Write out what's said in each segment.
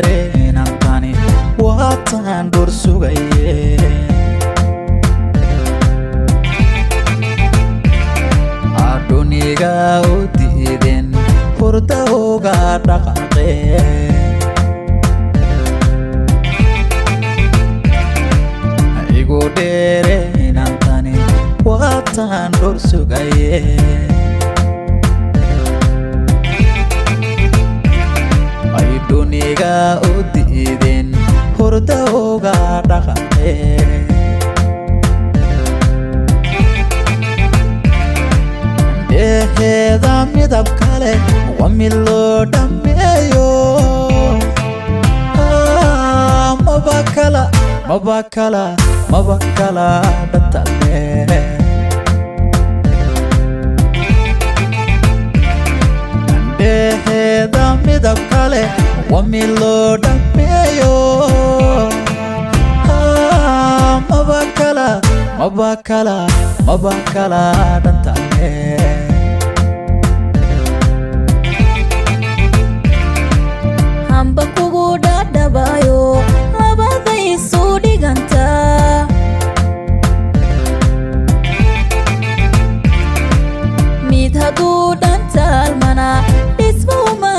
dheereen antani waataan dhur sugaye aduniga u diideen hurda uga dhaqaaqeen igu dheereen antani waataan dhur sugaye duniga u diideen hurda uga dhaqaaqeen dheheeda midab kale waa mid loo dhammeeyo maba kala dhantale dheheeda midab kale waa mid loo dhammeeyo maba kala dhantale hamba kugu dhadhabayo labaday isu dhiganta mid hadduu dhantaalmana dhismuma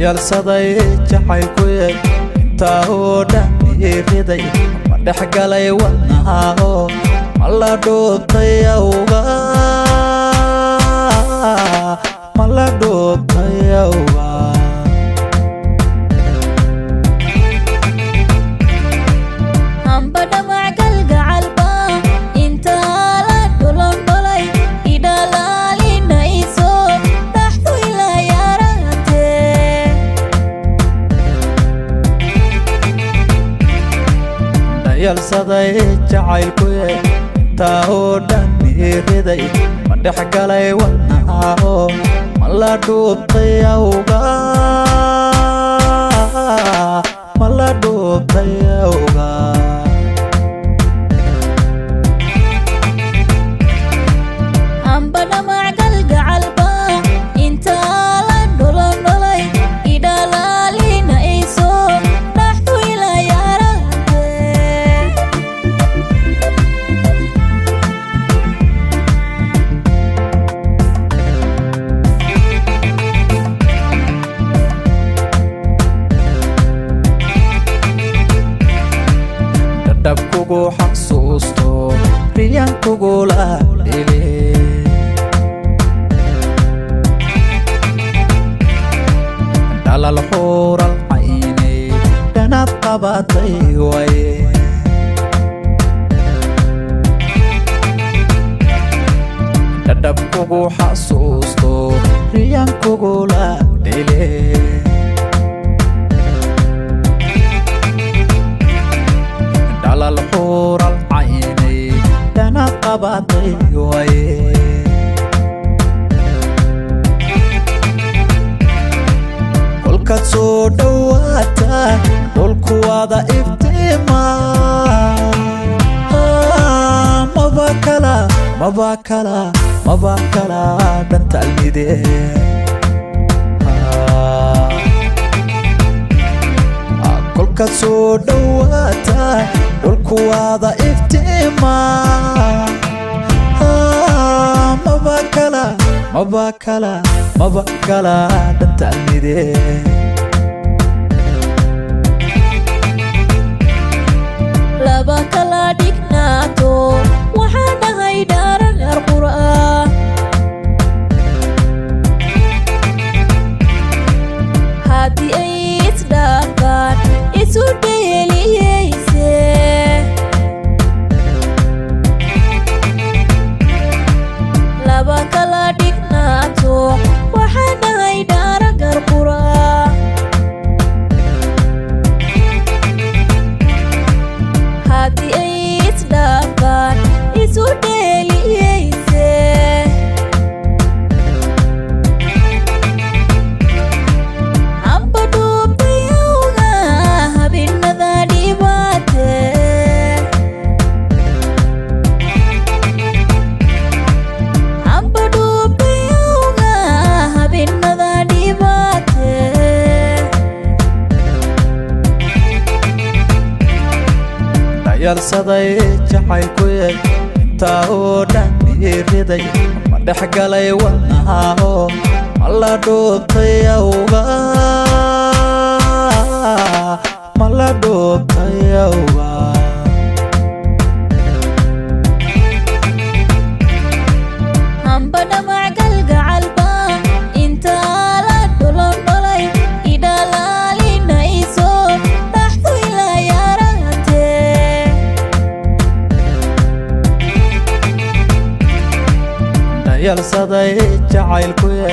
yalsaday jacaylkuye intaa oo dhan iiriday ma dhex galay wadnaha ma la dhoobtay awga hamba dhamac galgacalba intaa la dholondholay idhalaalinayso dhaxdu ilaa yaratee yalsaday jacaylkuye intaa oo dhan iiriday ma dhex galay wadnaha ma la dhoobtay awga hamba dhamac galgacalba intaa la dholondholay idhalaalinayso dhaxdu ilaa yaratee dabkugu xasuusto riyaankugula dhile dhalal xuural caynay dhanaad qabatay waye dabkugu xasuusto riyaankugula dhile dhalal xuural caynay dhanaad qabatay waye kolkaad soo dhowaata dhulku wada iftiima maba kala dhantaalmide kolkaad soo dhowaata dhulku wada iftiima maba kala dhantaalmide laba kala dhignaato waxaa dhahay dhaaran qur'aan haddii ay dhayalsaday jacaylkuye intaa oo dhan iriday ma dhexgalay wadnahaho mala dhuubtay awga mala dhuubtay awga dhayalsaday jacaylkuye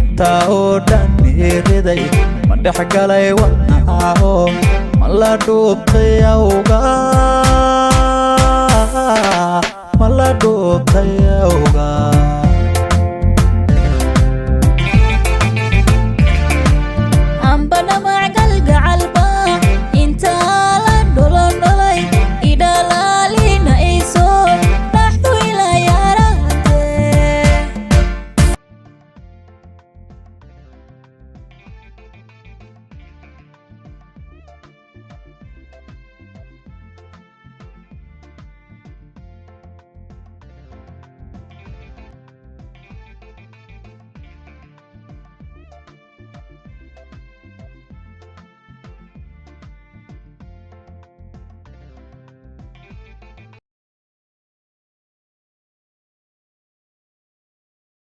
intaa oo dhan iriday ma dhexgalay wadnahaho mala dhuubtay awga mala dhuubtay awga